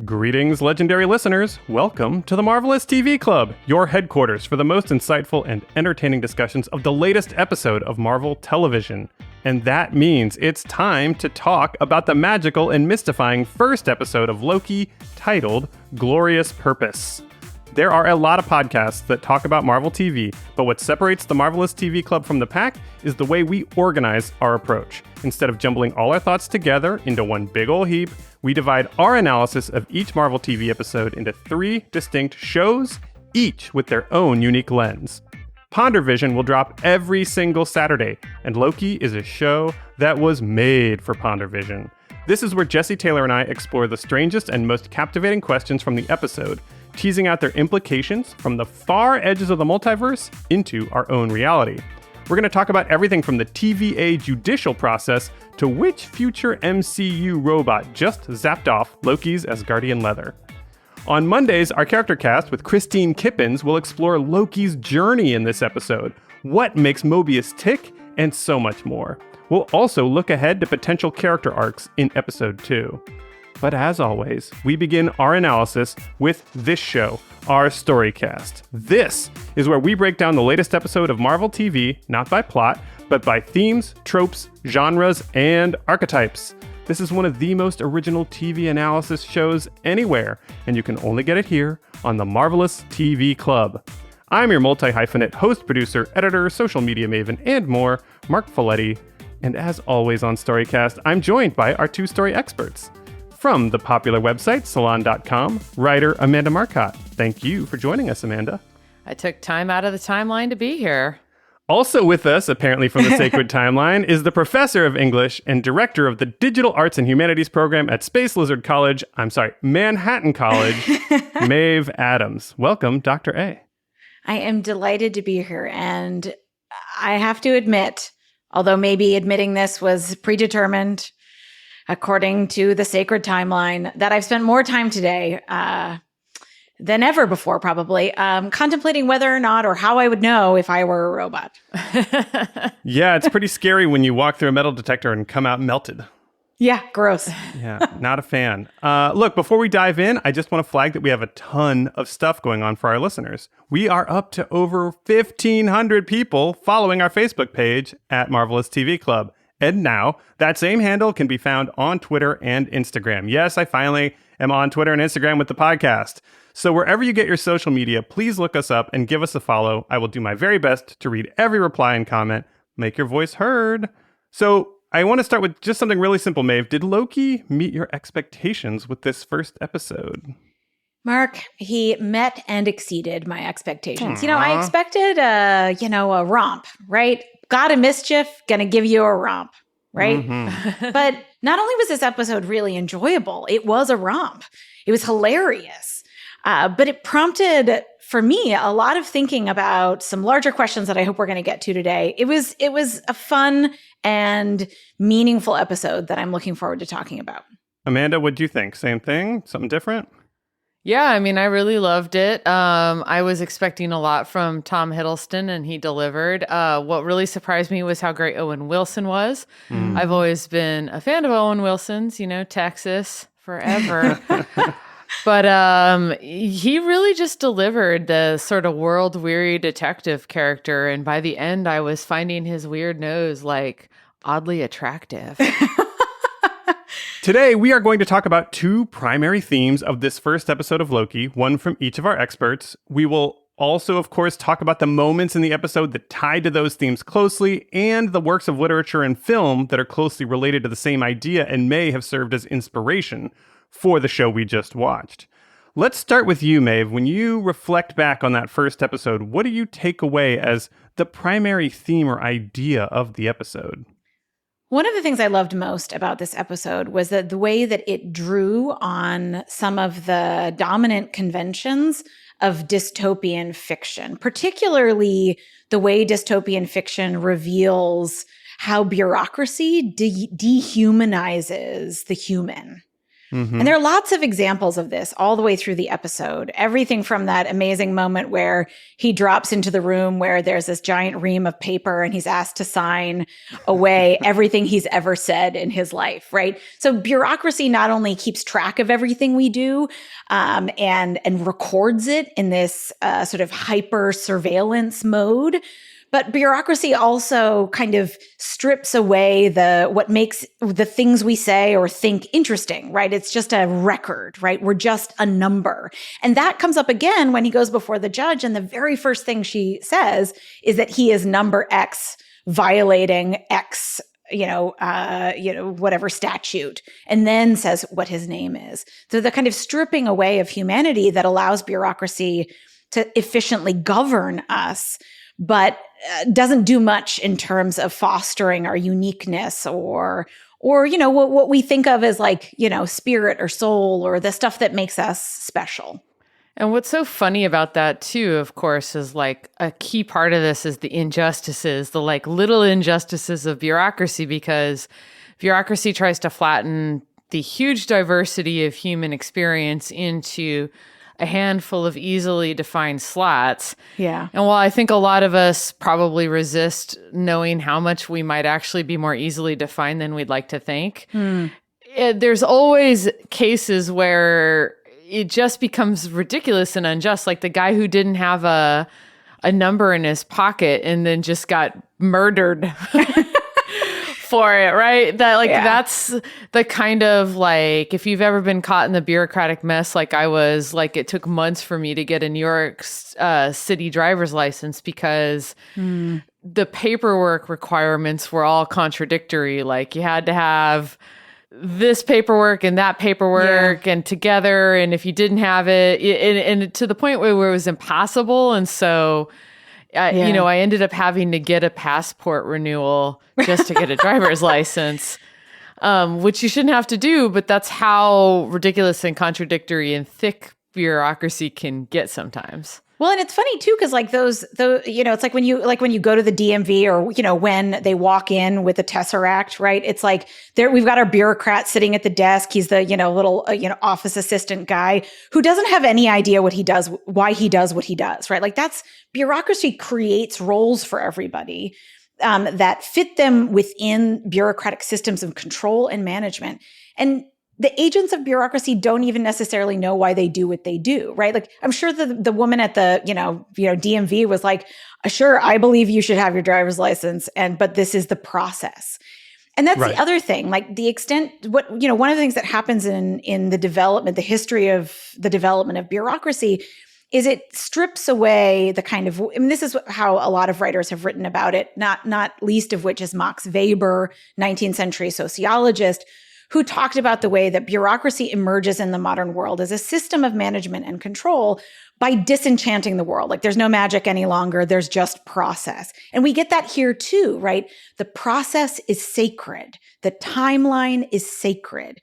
Greetings, legendary listeners. Welcome to the Marvelous TV Club, your headquarters for the most insightful and entertaining discussions of the latest episode of Marvel television. And that means it's time to talk about the magical and mystifying first episode of Loki, titled Glorious Purpose. There are a lot of podcasts that talk about Marvel TV, but what separates the Marvelous TV Club from the pack is the way we organize our approach. Instead of jumbling all our thoughts together into one big ol' heap, we divide our analysis of each Marvel TV episode into 3 distinct shows, each with their own unique lens. Pondervision will drop every single Saturday, and Loki is a show that was made for Pondervision. This is where Jesse Taylor and I explore the strangest and most captivating questions from the episode, teasing out their implications from the far edges of the multiverse into our own reality. We're going to talk about everything from the TVA judicial process to which future MCU robot just zapped off Loki's Asgardian leather. On Mondays, our character cast with Christine Kippens will explore Loki's journey in this episode, what makes Mobius tick, and so much more. We'll also look ahead to potential character arcs in episode 2. But as always, we begin our analysis with this show, our Storycast. This is where we break down the latest episode of Marvel TV, not by plot, but by themes, tropes, genres, and archetypes. This is one of the most original TV analysis shows anywhere, and you can only get it here on the Marvelous TV Club. I'm your multi-hyphenate host, producer, editor, social media maven, and more, Marc Faletti. And as always on Storycast, I'm joined by our 2 story experts. From the popular website, salon.com, writer Amanda Marcotte. Thank you for joining us, Amanda. I took time out of the timeline to be here. Also with us, apparently from the Sacred Timeline, is the professor of English and director of the Digital Arts and Humanities program at Manhattan College, Maeve Adams. Welcome, Dr. A. I am delighted to be here, and I have to admit, although maybe admitting this was predetermined, according to the Sacred Timeline, that I've spent more time today than ever before, probably, contemplating whether or not or how I would know if I were a robot. Yeah, it's pretty scary when you walk through a metal detector and come out melted. Yeah, gross. Yeah, not a fan. Look, before we dive in, I just want to flag that we have a ton of stuff going on for our listeners. We are up to over 1,500 people following our Facebook page at Marvelous TV Club. And now, that same handle can be found on Twitter and Instagram. Yes, I finally am on Twitter and Instagram with the podcast. So wherever you get your social media, please look us up and give us a follow. I will do my very best to read every reply and comment, make your voice heard. So I want to start with just something really simple, Maeve. Did Loki meet your expectations with this first episode? Mark, he met and exceeded my expectations. Aww. I expected, a romp, right? God of mischief, gonna give you a romp, right? Mm-hmm. But not only was this episode really enjoyable, it was a romp. It was hilarious. But it prompted, for me, a lot of thinking about some larger questions that I hope we're going to get to today. It was a fun and meaningful episode that I'm looking forward to talking about. Amanda, what'd you think? Same thing? Something different? Yeah, I mean, I really loved it. I was expecting a lot from Tom Hiddleston, and he delivered. What really surprised me was how great Owen Wilson was. I've always been a fan of Owen Wilson's, Texas forever. But he really just delivered the sort of world-weary detective character. And by the end, I was finding his weird nose, oddly attractive. Today, we are going to talk about 2 primary themes of this first episode of Loki, one from each of our experts. We will also, of course, talk about the moments in the episode that tied to those themes closely and the works of literature and film that are closely related to the same idea and may have served as inspiration for the show we just watched. Let's start with you, Maeve. When you reflect back on that first episode, what do you take away as the primary theme or idea of the episode? One of the things I loved most about this episode was that the way that it drew on some of the dominant conventions of dystopian fiction, particularly the way dystopian fiction reveals how bureaucracy dehumanizes the human, And there are lots of examples of this all the way through the episode. Everything from that amazing moment where he drops into the room where there's this giant ream of paper and he's asked to sign away everything he's ever said in his life, right? So bureaucracy not only keeps track of everything we do and records it in this sort of hyper surveillance mode, but bureaucracy also kind of strips away what makes the things we say or think interesting, right? It's just a record, right? We're just a number. And that comes up again when he goes before the judge. And the very first thing she says is that he is number X violating X, whatever statute, and then says what his name is. So the kind of stripping away of humanity that allows bureaucracy to efficiently govern us, but doesn't do much in terms of fostering our uniqueness or what we think of as like, spirit or soul or the stuff that makes us special. And what's so funny about that too, of course, is like a key part of this is the injustices, the like little injustices of bureaucracy, because bureaucracy tries to flatten the huge diversity of human experience into a handful of easily defined slots. Yeah. And while I think a lot of us probably resist knowing how much we might actually be more easily defined than we'd like to think, there's always cases where it just becomes ridiculous and unjust. Like the guy who didn't have a number in his pocket and then just got murdered for it, right? That's the kind of like, if you've ever been caught in the bureaucratic mess like I was, like it took months for me to get a New York City driver's license because the paperwork requirements were all contradictory. Like you had to have this paperwork and that paperwork and together. And if you didn't have it, and to the point where it was impossible. And so I ended up having to get a passport renewal just to get a driver's license, which you shouldn't have to do, but that's how ridiculous and contradictory and thick bureaucracy can get sometimes. Well, and it's funny too, because like those, it's like when you go to the DMV or, when they walk in with the Tesseract, right? It's like we've got our bureaucrat sitting at the desk. He's the, little, office assistant guy who doesn't have any idea what he does, why he does what he does, right? Like that's bureaucracy creates roles for everybody that fit them within bureaucratic systems of control and management. And the agents of bureaucracy don't even necessarily know why they do what they do, right? Like I'm sure the woman at the, DMV was like, sure, I believe you should have your driver's license. But this is the process. And that's the other thing, like the extent, one of the things that happens in the history of the development of bureaucracy is it strips away the kind of, this is how a lot of writers have written about it, not least of which is Max Weber, 19th century sociologist, who talked about the way that bureaucracy emerges in the modern world as a system of management and control by disenchanting the world. Like there's no magic any longer. There's just process. And we get that here too, right? The process is sacred. The timeline is sacred.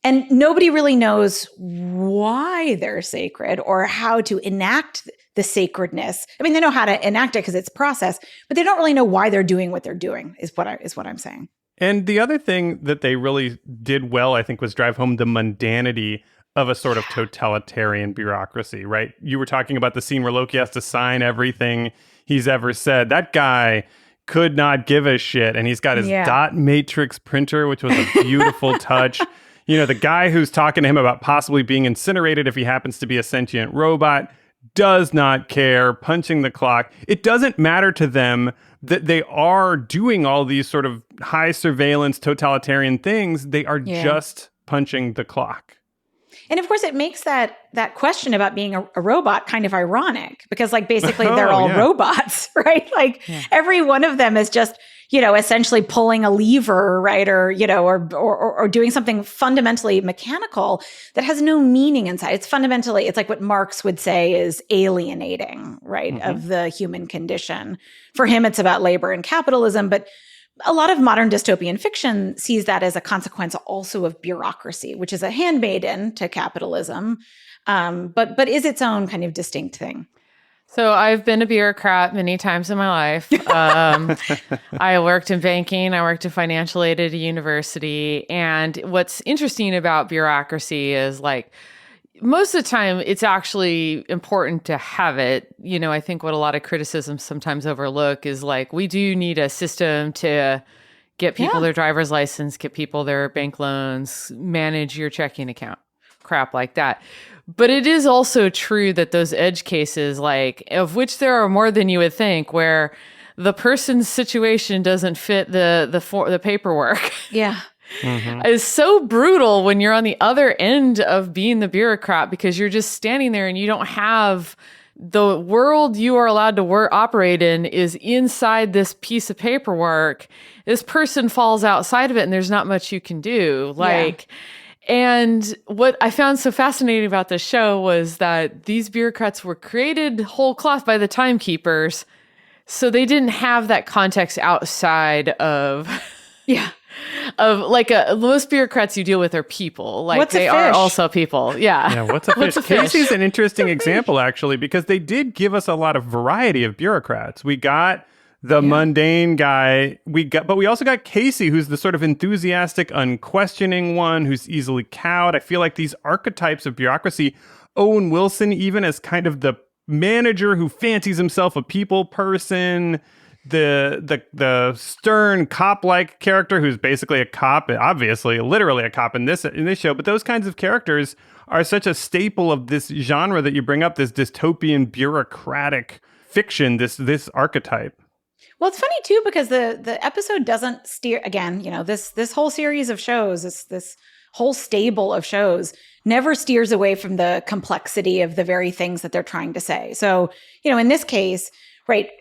And nobody really knows why they're sacred or how to enact the sacredness. I mean, they know how to enact it because it's process, but they don't really know why they're doing what they're doing is what I'm saying. And the other thing that they really did well, I think, was drive home the mundanity of a sort of totalitarian bureaucracy, right? You were talking about the scene where Loki has to sign everything he's ever said. That guy could not give a shit. And he's got his dot matrix printer, which was a beautiful touch. The guy who's talking to him about possibly being incinerated if he happens to be a sentient robot does not care, punching the clock. It doesn't matter to them that they are doing all these sort of high surveillance totalitarian things. They are just punching the clock. And of course, it makes that question about being a robot kind of ironic because, like, basically they're all robots, right? Like every one of them is just, essentially pulling a lever, right? Or, or doing something fundamentally mechanical that has no meaning inside. It's like what Marx would say is alienating, right? Of the human condition. For him, it's about labor and capitalism, but a lot of modern dystopian fiction sees that as a consequence also of bureaucracy, which is a handmaiden to capitalism, but is its own kind of distinct thing. So I've been a bureaucrat many times in my life. I worked in banking. I worked in financial aid at a university. And what's interesting about bureaucracy is like, most of the time, it's actually important to have it. You know, I think what a lot of criticisms sometimes overlook is like, we do need a system to get people their driver's license, get people their bank loans, manage your checking account, crap like that. But it is also true that those edge cases, like, of which there are more than you would think, where the person's situation doesn't fit the paperwork. Yeah. Is so brutal when you're on the other end of being the bureaucrat, because you're just standing there and you don't have the world you are allowed to operate in is inside this piece of paperwork. This person falls outside of it and there's not much you can do. And what I found so fascinating about this show was that these bureaucrats were created whole cloth by the timekeepers. So they didn't have that context outside of, most bureaucrats you deal with are people. Like, what's they are also people. Yeah, what's a fish? Casey's an interesting example, actually, because they did give us a lot of variety of bureaucrats. We got the mundane guy, but we also got Casey, who's the sort of enthusiastic, unquestioning one who's easily cowed. I feel like these archetypes of bureaucracy, Owen Wilson even as kind of the manager who fancies himself a people person, the stern cop-like character who's basically a cop, obviously literally a cop in this show, but those kinds of characters are such a staple of this genre that you bring up, this dystopian bureaucratic fiction, this archetype. Well, it's funny too, because the episode doesn't steer, again, you know, this whole series of shows, this whole stable of shows never steers away from the complexity of the very things that they're trying to say. So, you know, in this case, right,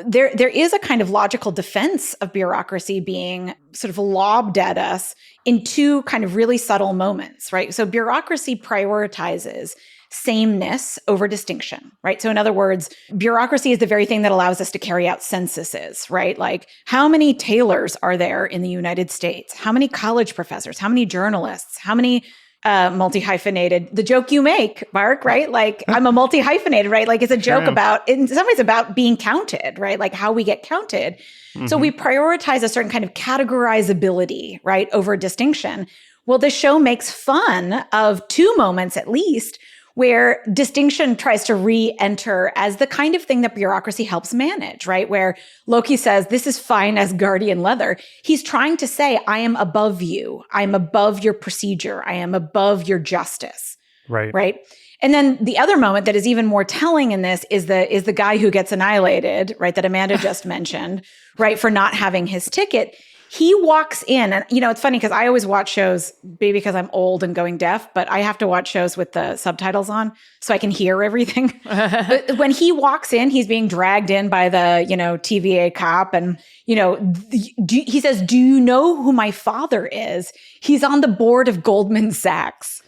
there is a kind of logical defense of bureaucracy being sort of lobbed at us in two kind of really subtle moments, right? So bureaucracy prioritizes sameness over distinction, right? So in other words, bureaucracy is the very thing that allows us to carry out censuses, right? Like, how many tailors are there in the United States? How many college professors? How many journalists? How many multi-hyphenated, the joke you make, Mark, right? Like, I'm a multi-hyphenated, right? Like, it's a joke about, in some ways, about being counted, right? Like how we get counted. So we prioritize a certain kind of categorizability, right, over distinction. Well, the show makes fun of two moments, at least, where distinction tries to re-enter as the kind of thing that bureaucracy helps manage, right? Where Loki says, this is fine as guardian leather. He's trying to say, I am above you. I am above your procedure. I am above your justice. Right. Right. And then the other moment that is even more telling in this is the guy who gets annihilated, right? That Amanda just mentioned, right? For not having his ticket. He walks in, and you know, it's funny because I always watch shows, maybe because I'm old and going deaf, but I have to watch shows with the subtitles on so I can hear everything. But when he walks in, he's being dragged in by the, you know, TVA cop, and you know, he says, "Do you know who my father is? He's on the board of Goldman Sachs."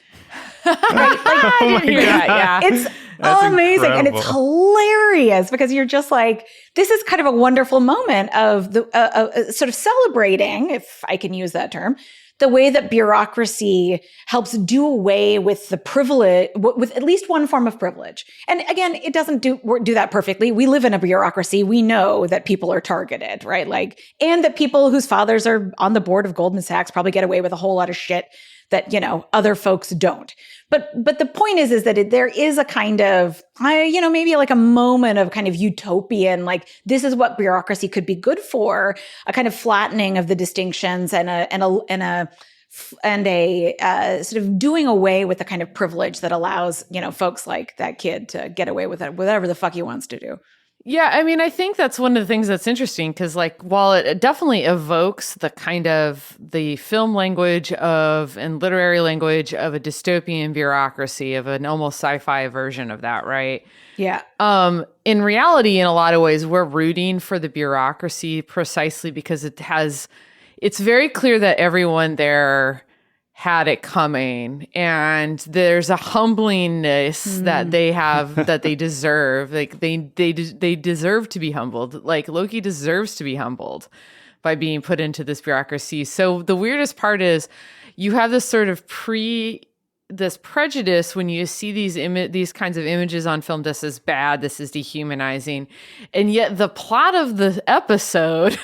Right? Like, I didn't hear that. Yeah, it's amazing. Incredible. And it's hilarious because you're just like, this is kind of a wonderful moment of the sort of celebrating, if I can use that term, the way that bureaucracy helps do away with the privilege, with at least one form of privilege. And again, it doesn't do that perfectly. We live in a bureaucracy. We know that people are targeted, right? Like, and that people whose fathers are on the board of Goldman Sachs probably get away with a whole lot of shit that, you know, other folks don't. But the point is that there is a kind of, you know, maybe like a moment of kind of utopian, like, this is what bureaucracy could be good for, a kind of flattening of the distinctions and a sort of doing away with the kind of privilege that allows, you know, folks like that kid to get away with it, whatever the fuck he wants to do. Yeah, I mean, I think that's one of the things that's interesting because, like, while it definitely evokes the kind of the film language of and literary language of a dystopian bureaucracy, of an almost sci-fi version of that, right? Yeah. In reality, in a lot of ways, we're rooting for the bureaucracy precisely because it's very clear that everyone there had it coming, and there's a humblingness that they have that they deserve. Like they deserve to be humbled. Like Loki deserves to be humbled by being put into this bureaucracy. So the weirdest part is you have this sort of this prejudice when you see these kinds of images on film. This is bad. This is dehumanizing. And yet the plot of the episode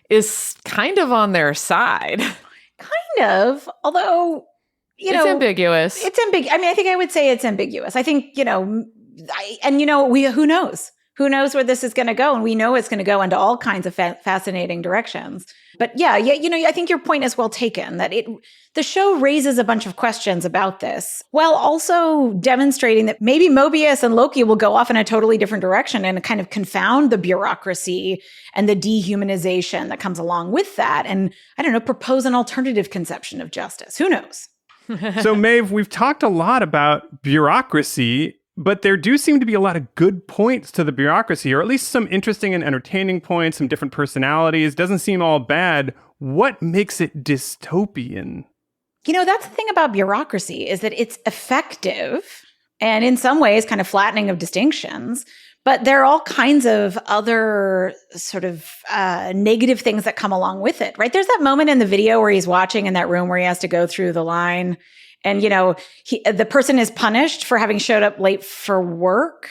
is kind of on their side. Kind of, although, it's ambiguous. It's ambiguous. I mean, I think I would say it's ambiguous. I think, who knows? Who knows where this is going to go? And we know it's going to go into all kinds of fascinating directions. But yeah, I think your point is well taken, that the show raises a bunch of questions about this, while also demonstrating that maybe Mobius and Loki will go off in a totally different direction and kind of confound the bureaucracy and the dehumanization that comes along with that. And I don't know, propose an alternative conception of justice. Who knows? So Maeve, we've talked a lot about bureaucracy, but there do seem to be a lot of good points to the bureaucracy, or at least some interesting and entertaining points, some different personalities. Doesn't seem all bad. What makes it dystopian? That's the thing about bureaucracy, is that it's effective and in some ways kind of flattening of distinctions. But there are all kinds of other sort of negative things that come along with it, right? There's that moment in the video where he's watching in that room where he has to go through the line. And, the person is punished for having showed up late for work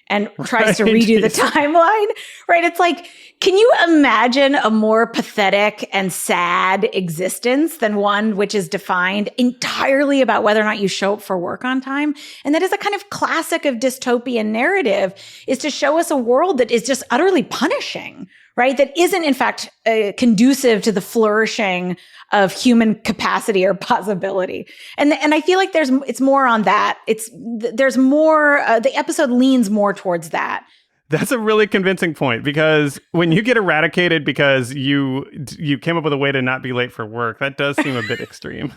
and tries to redo the timeline, right? It's like, can you imagine a more pathetic and sad existence than one which is defined entirely about whether or not you show up for work on time? And that is a kind of classic of dystopian narrative, is to show us a world that is just utterly punishing, right? That isn't, in fact, conducive to the flourishing of human capacity or possibility. And I feel like it's more on that. There's more, the episode leans more towards that. That's a really convincing point, because when you get eradicated because you came up with a way to not be late for work, that does seem a bit extreme.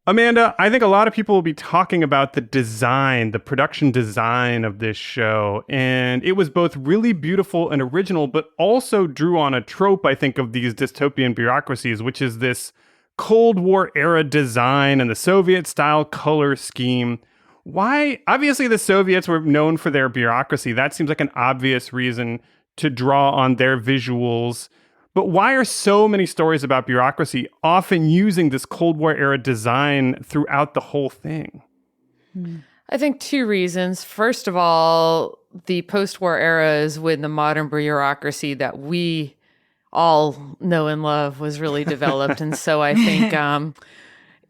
Amanda, I think a lot of people will be talking about the production design of this show. And it was both really beautiful and original, but also drew on a trope, I think, of these dystopian bureaucracies, which is this Cold War era design and the Soviet style color scheme. Why? Obviously, the Soviets were known for their bureaucracy. That seems like an obvious reason to draw on their visuals. But why are so many stories about bureaucracy often using this Cold War era design throughout the whole thing? I think two reasons. First of all, the post-war era is when the modern bureaucracy that we all know and love was really developed. And so I think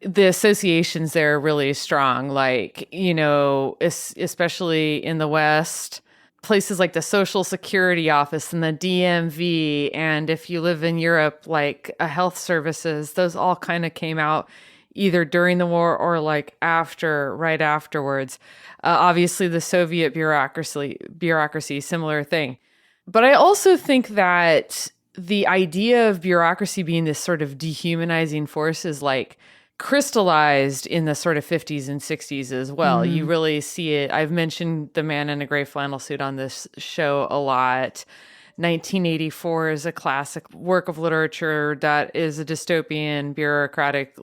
the associations there are really strong, like, especially in the West, places like the Social Security Office and the DMV, and if you live in Europe, like health services, those all kind of came out either during the war or like right afterwards. Obviously, the Soviet bureaucracy, similar thing. But I also think that the idea of bureaucracy being this sort of dehumanizing force is like crystallized in the sort of 50s and 60s as well. You really see it. I've mentioned The Man in a Gray Flannel Suit on this show a lot. 1984 is a classic work of literature that is a dystopian, bureaucratic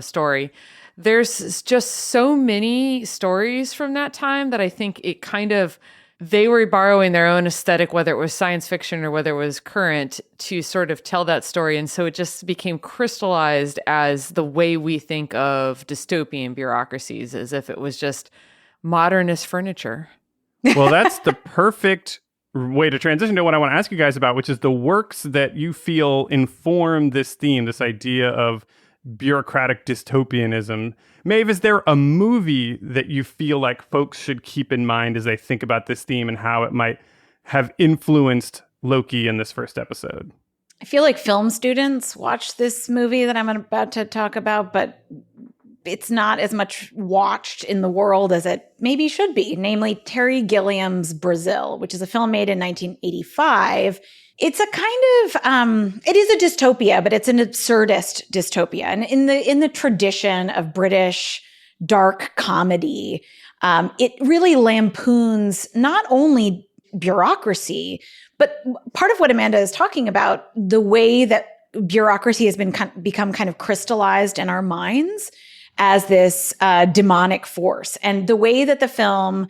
story. There's just so many stories from that time that I think it kind of, they were borrowing their own aesthetic, whether it was science fiction or whether it was current, to sort of tell that story. And so it just became crystallized as the way we think of dystopian bureaucracies, as if it was just modernist furniture. Well, that's the perfect way to transition to what I want to ask you guys about, which is the works that you feel inform this theme, this idea of bureaucratic dystopianism. Maeve, is there a movie that you feel like folks should keep in mind as they think about this theme and how it might have influenced Loki in this first episode? I feel like film students watch this movie that I'm about to talk about, but it's not as much watched in the world as it maybe should be, namely Terry Gilliam's Brazil, which is a film made in 1985. It's a kind of, it is a dystopia, but it's an absurdist dystopia. And in the tradition of British dark comedy, it really lampoons not only bureaucracy, but part of what Amanda is talking about, the way that bureaucracy has become kind of crystallized in our minds as this demonic force. And the way that the film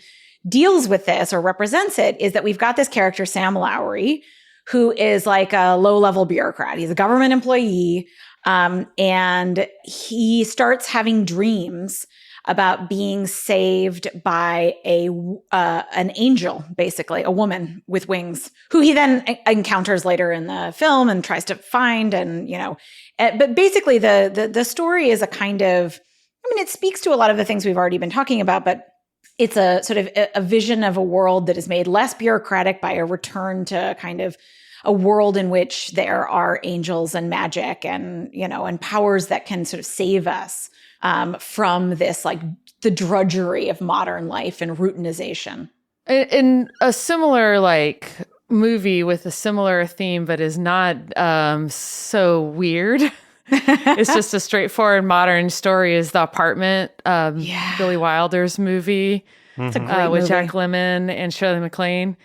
deals with this or represents it is that we've got this character, Sam Lowry, who is like a low-level bureaucrat. He's a government employee. And he starts having dreams about being saved by an angel, basically, a woman with wings, who he then encounters later in the film and tries to find. And, but basically the story is a kind of, it speaks to a lot of the things we've already been talking about, but it's a sort of a vision of a world that is made less bureaucratic by a return to kind of a world in which there are angels and magic and, and powers that can sort of save us from this, like the drudgery of modern life and routinization. In a similar movie with a similar theme, but is not so weird. It's just a straightforward modern story. Is The Apartment, Billy Wilder's movie, It's a great with movie. Jack Lemmon and Shirley MacLaine.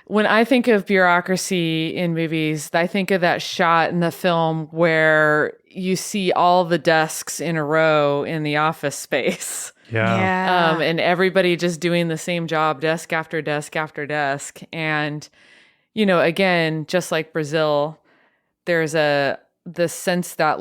When I think of bureaucracy in movies, I think of that shot in the film where you see all the desks in a row in the office space. Yeah. And everybody just doing the same job, desk after desk after desk. And, again, just like Brazil, there's the sense that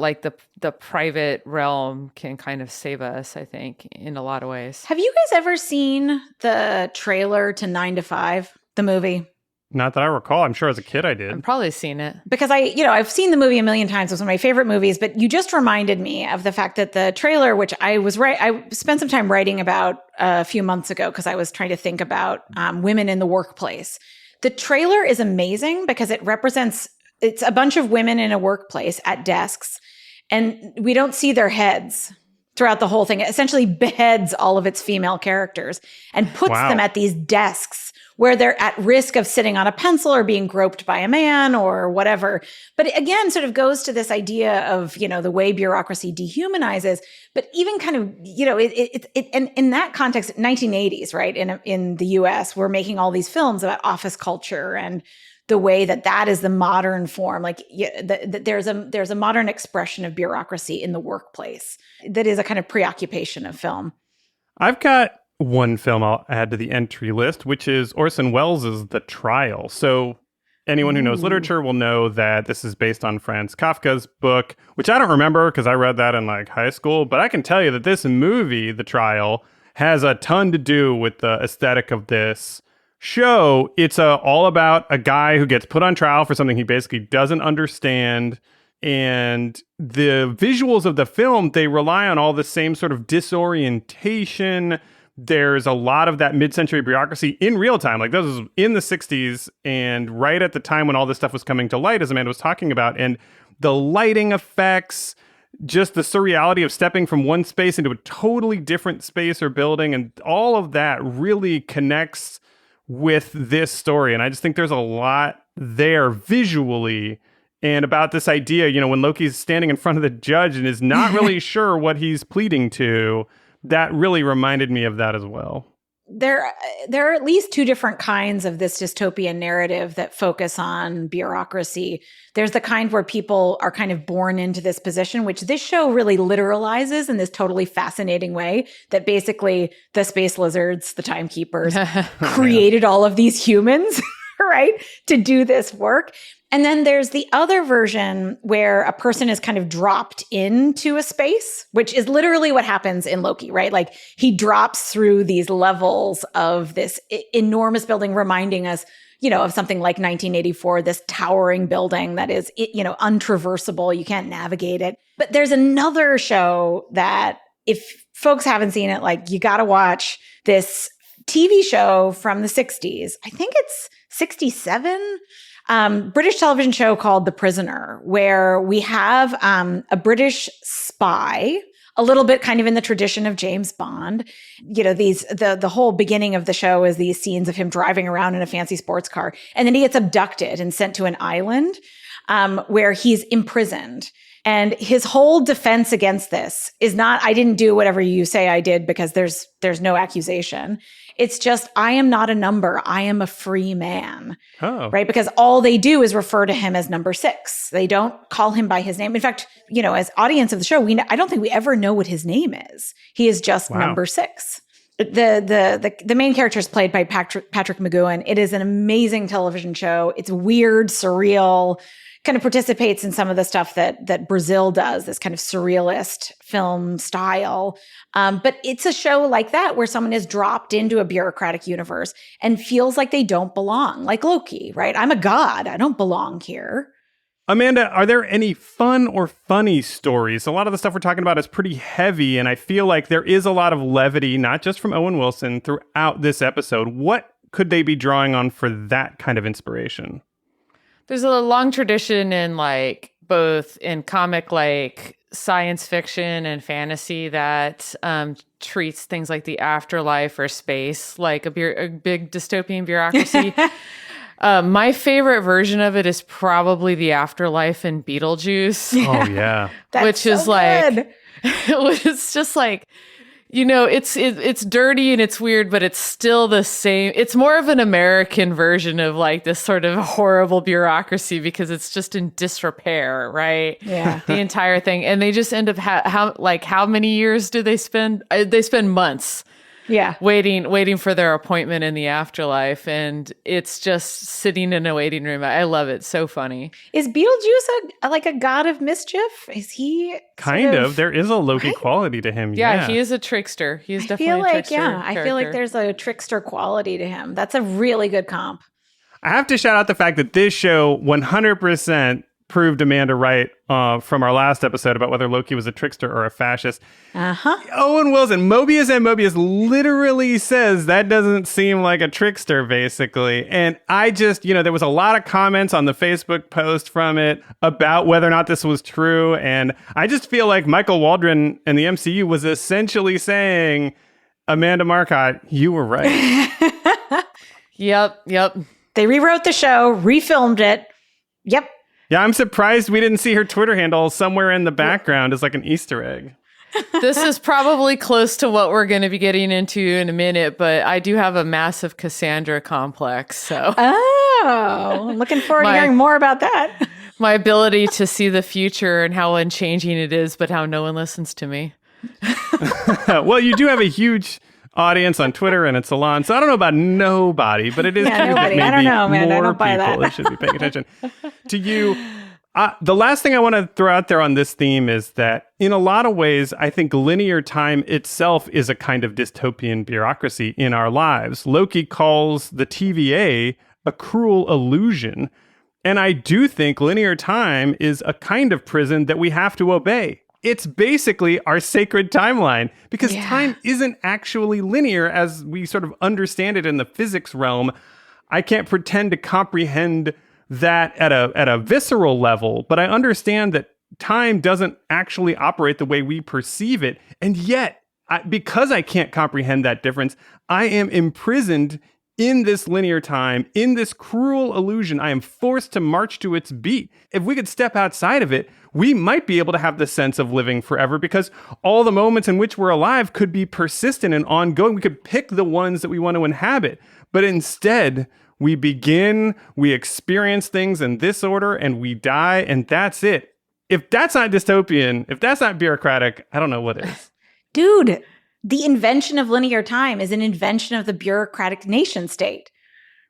the private realm can kind of save us, I think, in a lot of ways. Have you guys ever seen the trailer to 9 to 5, the movie? Not that I recall. I'm sure as a kid I did. I've probably seen it. Because I've seen the movie a million times. It was one of my favorite movies, but you just reminded me of the fact that the trailer, which I spent some time writing about a few months ago because I was trying to think about women in the workplace. The trailer is amazing because it's a bunch of women in a workplace at desks, and we don't see their heads throughout the whole thing. It essentially beheads all of its female characters and puts them at these desks where they're at risk of sitting on a pencil or being groped by a man or whatever. But it, again, sort of goes to this idea of, the way bureaucracy dehumanizes, but even kind of, and in that context, 1980s, right? In the US, we're making all these films about office culture and the way that is the modern form. There's a modern expression of bureaucracy in the workplace that is a kind of preoccupation of film. I've got one film I'll add to the entry list, which is Orson Welles' The Trial. So anyone who knows literature will know that this is based on Franz Kafka's book, which I don't remember because I read that in high school. But I can tell you that this movie, The Trial, has a ton to do with the aesthetic of this show. It's all about a guy who gets put on trial for something he basically doesn't understand. And the visuals of the film, they rely on all the same sort of disorientation. There's a lot of that mid-century bureaucracy in real time. This was in the 60s and right at the time when all this stuff was coming to light, as Amanda was talking about. And the lighting effects, just the surreality of stepping from one space into a totally different space or building, and all of that really connects with this story. And I just think there's a lot there visually and about this idea, when Loki's standing in front of the judge and is not really sure what he's pleading to. That really reminded me of that as well. There are at least two different kinds of this dystopian narrative that focus on bureaucracy. There's the kind where people are kind of born into this position, which this show really literalizes in this totally fascinating way, that basically the space lizards, the timekeepers, created all of these humans, right, to do this work. And then there's the other version where a person is kind of dropped into a space, which is literally what happens in Loki, right? He drops through these levels of this enormous building, reminding us, of something like 1984, this towering building that is, untraversable. You can't navigate it. But there's another show that if folks haven't seen it, you got to watch this TV show from the 60s. I think it's 67. British television show called The Prisoner, where we have a British spy, a little bit kind of in the tradition of James Bond. The whole beginning of the show is these scenes of him driving around in a fancy sports car. And then he gets abducted and sent to an island where he's imprisoned. And his whole defense against this is not, I didn't do whatever you say I did because there's no accusation. It's just, I am not a number. I am a free man. Oh. Right? Because all they do is refer to him as number 6. They don't call him by his name. In fact, as audience of the show, I don't think we ever know what his name is. He is just number 6. The main character is played by Patrick McGowan. It is an amazing television show. It's weird, surreal. kind of participates in some of the stuff that Brazil does, this kind of surrealist film style. But it's a show like that where someone is dropped into a bureaucratic universe and feels like they don't belong, like Loki, right? I'm a god. I don't belong here. Amanda, are there any fun or funny stories? A lot of the stuff we're talking about is pretty heavy, and I feel like there is a lot of levity, not just from Owen Wilson, throughout this episode. What could they be drawing on for that kind of inspiration? There's a long tradition in like both in comic like science fiction and fantasy that treats things like the afterlife or space like a big dystopian bureaucracy. My favorite version of it is probably the afterlife in Beetlejuice. Oh yeah, which is so like, it's just like, you know, it's dirty and it's weird, but it's still the same. It's more of an American version of like this sort of horrible bureaucracy because it's just in disrepair, right? Yeah, the entire thing, and they just end up how many years do they spend? They spend months. Yeah. Waiting for their appointment in the afterlife. And it's just sitting in a waiting room. I love it. So funny. Is Beetlejuice like a god of mischief? Is he kind of? There is a Loki quality to him. Yeah, he is a trickster. He is definitely a trickster. I feel like there's a trickster quality to him. That's a really good comp. I have to shout out the fact that this show 100% proved Amanda right from our last episode about whether Loki was a trickster or a fascist. Owen Wilson, Mobius literally says that doesn't seem like a trickster, basically. And I just, there was a lot of comments on the Facebook post from it about whether or not this was true. And I just feel like Michael Waldron and the MCU was essentially saying, Amanda Marcotte, you were right. Yep. They rewrote the show, refilmed it. Yep. Yeah, I'm surprised we didn't see her Twitter handle somewhere in the background as like an Easter egg. This is probably close to what we're going to be getting into in a minute, but I do have a massive Cassandra complex. So, I'm looking forward to hearing more about that. My ability to see the future and how unchanging it is, but how no one listens to me. Well, you do have a huge audience on Twitter and at Salon, so I don't know about nobody, but it is true that maybe I don't know, man. more I don't buy people that. should be paying attention to you. The last thing I want to throw out there on this theme is that in a lot of ways, I think linear time itself is a kind of dystopian bureaucracy in our lives. Loki calls the TVA a cruel illusion, and I do think linear time is a kind of prison that we have to obey. It's basically our sacred timeline because time isn't actually linear as we sort of understand it in the physics realm. I can't pretend to comprehend that at a visceral level, but I understand that time doesn't actually operate the way we perceive it. And yet, because I can't comprehend that difference, I am imprisoned in this linear time, in this cruel illusion. I am forced to march to its beat. If we could step outside of it, we might be able to have the sense of living forever because all the moments in which we're alive could be persistent and ongoing. We could pick the ones that we want to inhabit. But instead, we begin, we experience things in this order, and we die, and that's it. If that's not dystopian, if that's not bureaucratic, I don't know what is. Dude, the invention of linear time is an invention of the bureaucratic nation state,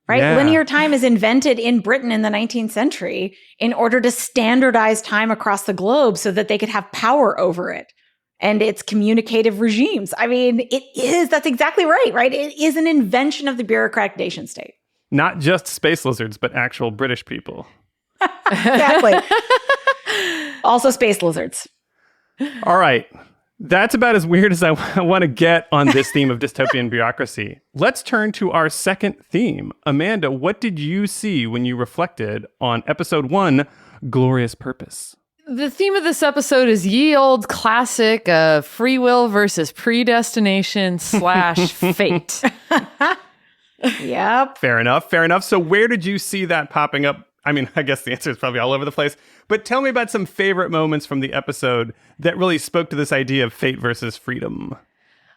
right? Yeah. Linear time is invented in Britain in the 19th century in order to standardize time across the globe so that they could have power over it and its communicative regimes. I mean, that's exactly right? It is an invention of the bureaucratic nation state. Not just space lizards, but actual British people. Exactly. Also space lizards. All right. That's about as weird as I want to get on this theme of dystopian bureaucracy. Let's turn to our second theme. Amanda, what did you see when you reflected on episode 1, Glorious Purpose? The theme of this episode is ye old classic free will versus predestination / fate. Yep. Fair enough. So where did you see that popping up? I mean, I guess the answer is probably all over the place. But tell me about some favorite moments from the episode that really spoke to this idea of fate versus freedom.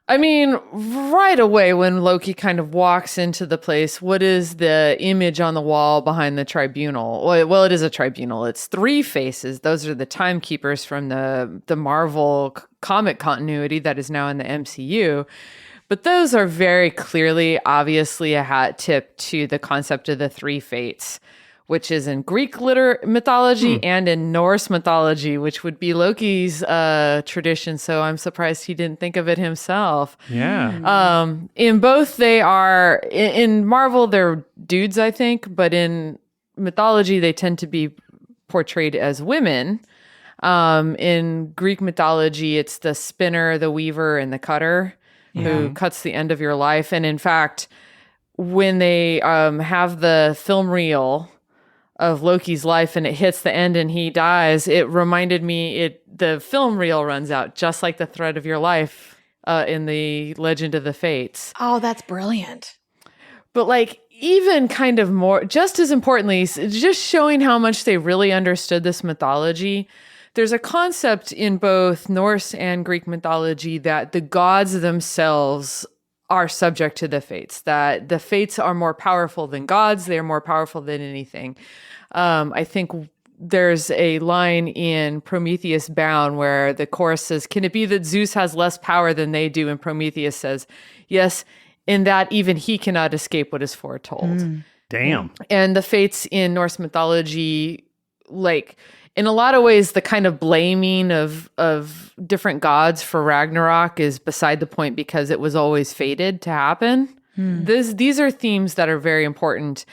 I mean, right away when Loki kind of walks into the place, what is the image on the wall behind the tribunal? Well, it is a tribunal. It's 3 faces. Those are the timekeepers from the Marvel comic continuity that is now in the MCU. But those are very clearly, obviously, a hat tip to the concept of the 3 fates, which is in Greek mythology and in Norse mythology, which would be Loki's tradition. So I'm surprised he didn't think of it himself. Yeah. In both, they are, in Marvel, they're dudes, I think, but in mythology, they tend to be portrayed as women. In Greek mythology, it's the spinner, the weaver, and the cutter who cuts the end of your life. And in fact, when they have the film reel of Loki's life and it hits the end and he dies, it reminded me the film reel runs out just like the thread of your life in the Legend of the Fates. Oh, that's brilliant. But like, even kind of more, just as importantly, just showing how much they really understood this mythology. There's a concept in both Norse and Greek mythology that the gods themselves are subject to the fates, that the fates are more powerful than gods. They're more powerful than anything. I think there's a line in Prometheus Bound where the chorus says, "Can it be that Zeus has less power than they do?" And Prometheus says, "Yes, in that even he cannot escape what is foretold." Damn. And the fates in Norse mythology, like, in a lot of ways, the kind of blaming of different gods for Ragnarok is beside the point because it was always fated to happen. These are themes that are very important.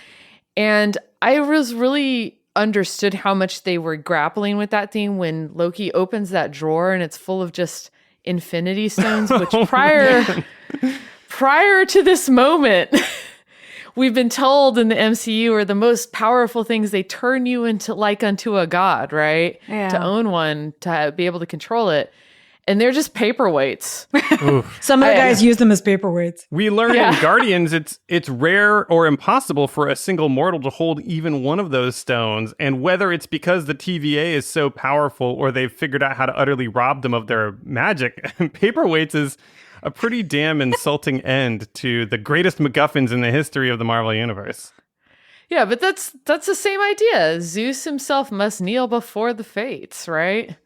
And I was really understood how much they were grappling with that theme when Loki opens that drawer and it's full of just infinity stones, which prior to this moment, we've been told in the MCU are the most powerful things. They turn you into like unto a god, right? Yeah. To own one, to be able to control it. And they're just paperweights. Some of the guys use them as paperweights. We learn in Guardians it's rare or impossible for a single mortal to hold even one of those stones. And whether it's because the TVA is so powerful or they've figured out how to utterly rob them of their magic, paperweights is a pretty damn insulting end to the greatest MacGuffins in the history of the Marvel Universe. Yeah, but that's the same idea. Zeus himself must kneel before the fates, right?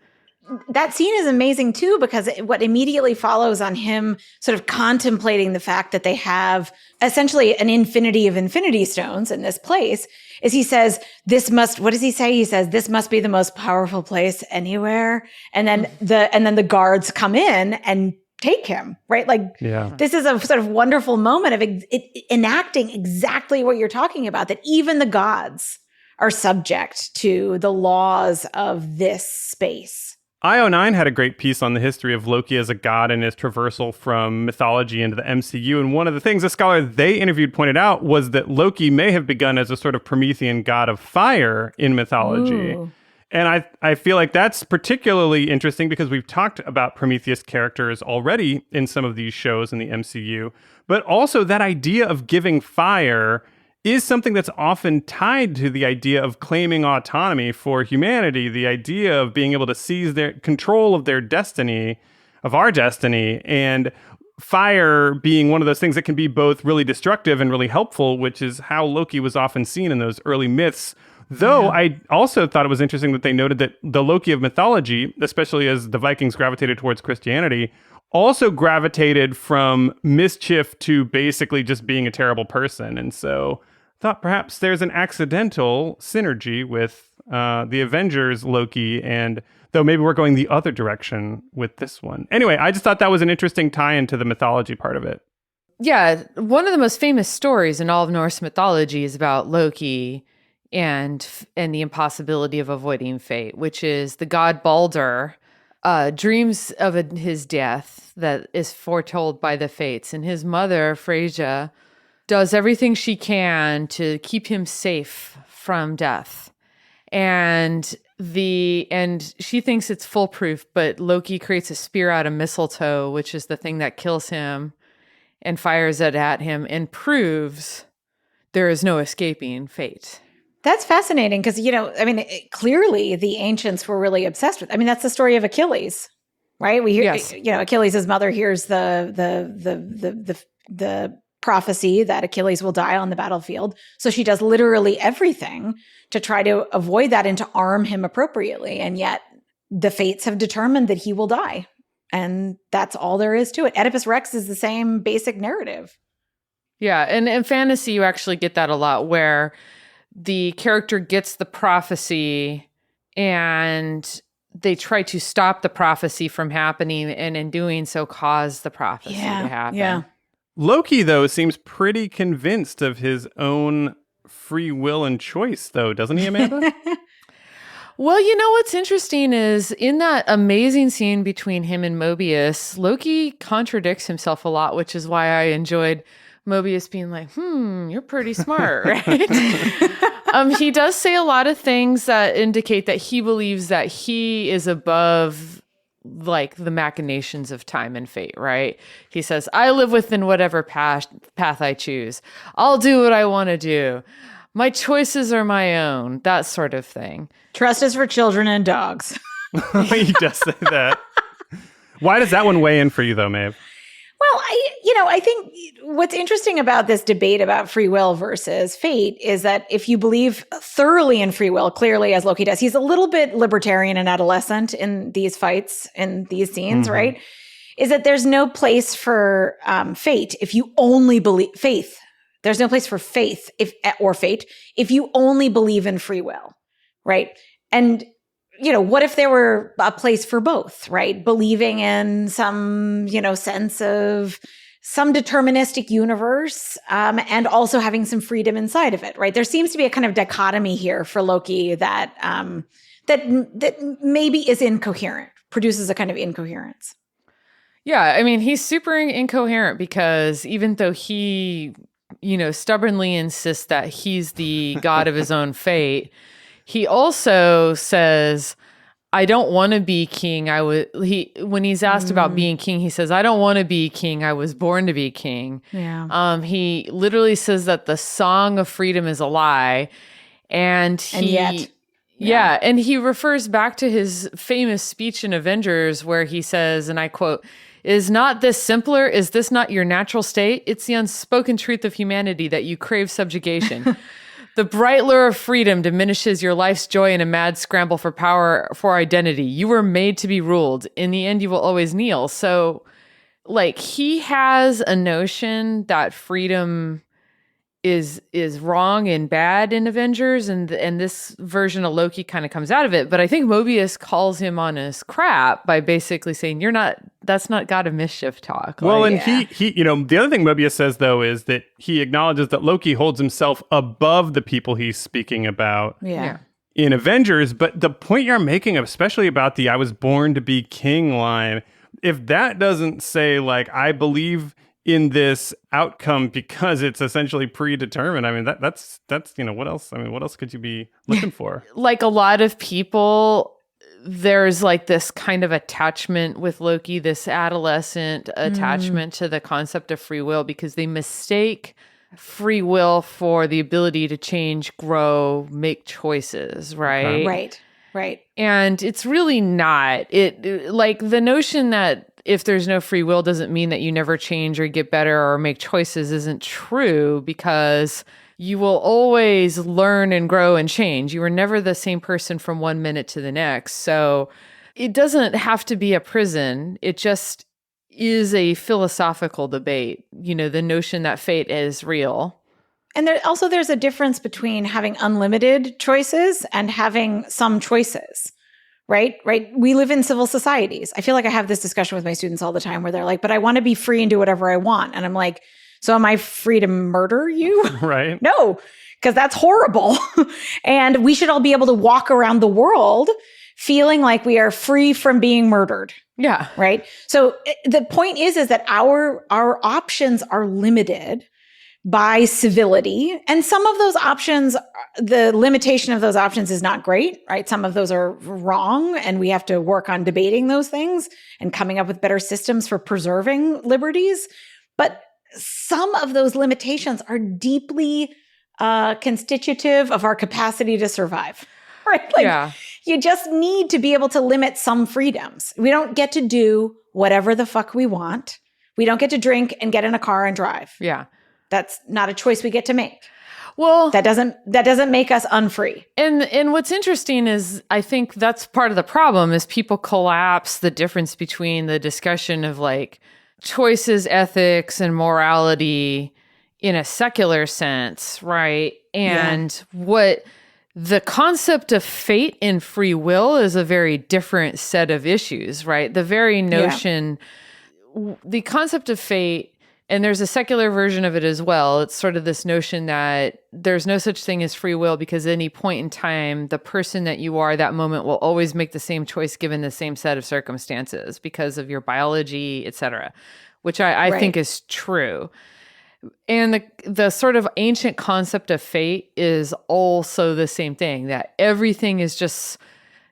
That scene is amazing too, because what immediately follows on him sort of contemplating the fact that they have essentially an infinity of infinity stones in this place is he says, what does he say? He says, "This must be the most powerful place anywhere." And then the guards come in and take him, right? Like, this is a sort of wonderful moment of enacting exactly what you're talking about, that even the gods are subject to the laws of this space. IO9 had a great piece on the history of Loki as a god and his traversal from mythology into the MCU. And one of the things a scholar they interviewed pointed out was that Loki may have begun as a sort of Promethean god of fire in mythology. Ooh. And I feel like that's particularly interesting because we've talked about Prometheus characters already in some of these shows in the MCU. But also that idea of giving fire is something that's often tied to the idea of claiming autonomy for humanity, the idea of being able to seize their control of their destiny, of our destiny, and fire being one of those things that can be both really destructive and really helpful, which is how Loki was often seen in those early myths. Though I also thought it was interesting that they noted that the Loki of mythology, especially as the Vikings gravitated towards Christianity, also gravitated from mischief to basically just being a terrible person. And so thought perhaps there's an accidental synergy with the Avengers Loki, and though maybe we're going the other direction with this one. Anyway, I just thought that was an interesting tie into the mythology part of it. Yeah, one of the most famous stories in all of Norse mythology is about Loki and the impossibility of avoiding fate, which is the god Balder dreams of his death that is foretold by the fates, and his mother, Freyja, does everything she can to keep him safe from death. And she thinks it's foolproof, but Loki creates a spear out of mistletoe, which is the thing that kills him, and fires it at him and proves there is no escaping fate. That's fascinating because, clearly the ancients were really obsessed with. That's the story of Achilles, right? We hear, Achilles' mother hears the prophecy that Achilles will die on the battlefield. So she does literally everything to try to avoid that and to arm him appropriately. And yet the fates have determined that he will die. And that's all there is to it. Oedipus Rex is the same basic narrative. Yeah. And in fantasy, you actually get that a lot where the character gets the prophecy and they try to stop the prophecy from happening, and in doing so cause the prophecy to happen. Yeah. Loki, though, seems pretty convinced of his own free will and choice, though, doesn't he, Amanda? Well, you know what's interesting is in that amazing scene between him and Mobius, Loki contradicts himself a lot, which is why I enjoyed Mobius being like, you're pretty smart, right? He does say a lot of things that indicate that he believes that he is above like the machinations of time and fate, right? He says, I live within whatever path I choose. I'll do what I want to do. My choices are my own, that sort of thing. Trust is for children and dogs. He does say that. Why does that one weigh in for you, though, Maeve? Well, I think what's interesting about this debate about free will versus fate is that if you believe thoroughly in free will, clearly as Loki does, he's a little bit libertarian and adolescent in these fights, in these scenes, right? Is that there's no place for fate if you only believe faith. There's no place for faith or fate if you only believe in free will, right? And what if there were a place for both, right? Believing in some, sense of some deterministic universe, and also having some freedom inside of it, right? There seems to be a kind of dichotomy here for Loki that that maybe is incoherent, produces a kind of incoherence. Yeah, I mean, he's super incoherent because even though he, stubbornly insists that he's the god of his own fate, he also says, I don't want to be king. When he's asked about being king, he says, I don't want to be king. I was born to be king. Yeah. He literally says that the song of freedom is a lie. And he refers back to his famous speech in Avengers where he says, and I quote, is not this simpler? Is this not your natural state? It's the unspoken truth of humanity that you crave subjugation. The bright lure of freedom diminishes your life's joy in a mad scramble for power, for identity. You were made to be ruled. In the end, you will always kneel. So, he has a notion that freedom is wrong and bad in Avengers, and this version of Loki kind of comes out of it. But I think Mobius calls him on his crap by basically saying, that's not God of Mischief talk. Well, and he the other thing Mobius says, though, is that he acknowledges that Loki holds himself above the people he's speaking about in Avengers. But the point you're making, especially about the I was born to be king line, if that doesn't say, I believe in this outcome because it's essentially predetermined, I mean, that's what else? I mean, what else could you be looking for? Like a lot of people, there's this kind of attachment with Loki, this adolescent attachment to the concept of free will, because they mistake free will for the ability to change, grow, make choices, right? Right. And it's really not. It the notion that if there's no free will doesn't mean that you never change or get better or make choices isn't true, because you will always learn and grow and change. You are never the same person from 1 minute to the next. So it doesn't have to be a prison. It just is a philosophical debate, the notion that fate is real. And there's a difference between having unlimited choices and having some choices. Right. We live in civil societies. I feel like I have this discussion with my students all the time where they're like, but I want to be free and do whatever I want. And I'm like, so am I free to murder you? Right. No, because that's horrible. And we should all be able to walk around the world feeling like we are free from being murdered. Yeah. Right. So the point is that our options are limited by civility. And some of those options, the limitation of those options is not great, right? Some of those are wrong, and we have to work on debating those things and coming up with better systems for preserving liberties. But some of those limitations are deeply constitutive of our capacity to survive, right? You just need to be able to limit some freedoms. We don't get to do whatever the fuck we want. We don't get to drink and get in a car and drive. Yeah. That's not a choice we get to make. Well, that doesn't make us unfree. And what's interesting is I think that's part of the problem is people collapse the difference between the discussion of choices, ethics, and morality in a secular sense, right? And what the concept of fate and free will is a very different set of issues, right? The very notion, the concept of fate, and there's a secular version of it as well. It's sort of this notion that there's no such thing as free will because at any point in time, the person that you are that moment will always make the same choice given the same set of circumstances because of your biology, et cetera, which I think is true. And the sort of ancient concept of fate is also the same thing, that everything is just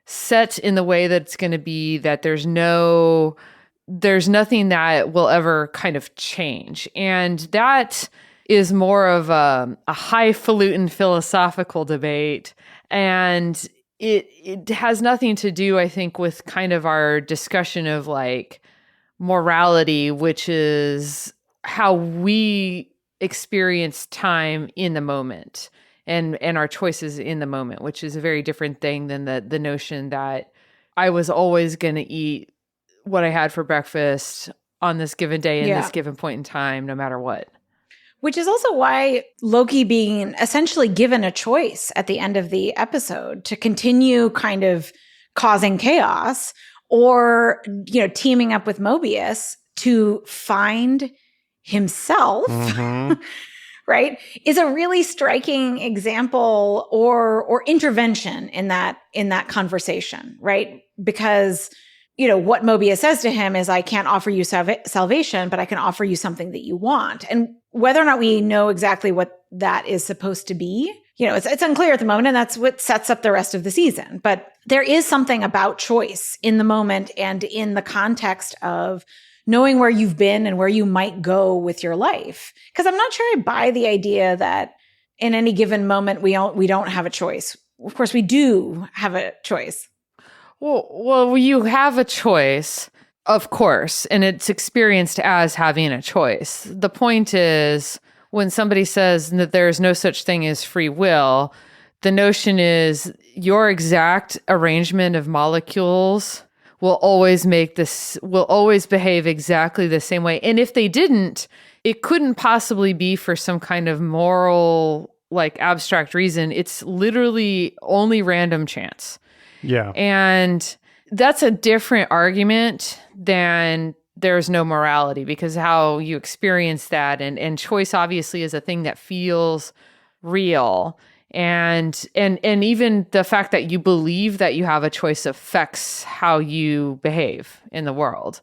set in the way that it's going to be, that there's nothing that will ever kind of change. And that is more of a highfalutin philosophical debate. And it has nothing to do, I think, with kind of our discussion of like morality, which is how we experience time in the moment and our choices in the moment, which is a very different thing than the notion that I was always going to eat what I had for breakfast on this given day in this given point in time, no matter what. Which is also why Loki being essentially given a choice at the end of the episode to continue kind of causing chaos or, teaming up with Mobius to find himself, right, is a really striking example or intervention in that conversation, right? Because what Mobius says to him is, I can't offer you salvation, but I can offer you something that you want. And whether or not we know exactly what that is supposed to be, it's unclear at the moment, and that's what sets up the rest of the season. But there is something about choice in the moment and in the context of knowing where you've been and where you might go with your life. Because I'm not sure I buy the idea that in any given moment we don't have a choice. Of course, we do have a choice. Well, you have a choice, of course, and it's experienced as having a choice. The point is, when somebody says that there's no such thing as free will, the notion is your exact arrangement of molecules will always behave exactly the same way. And if they didn't, it couldn't possibly be for some kind of moral, like abstract reason. It's literally only random chance. Yeah. And that's a different argument than there's no morality, because how you experience that and choice obviously is a thing that feels real. And even the fact that you believe that you have a choice affects how you behave in the world.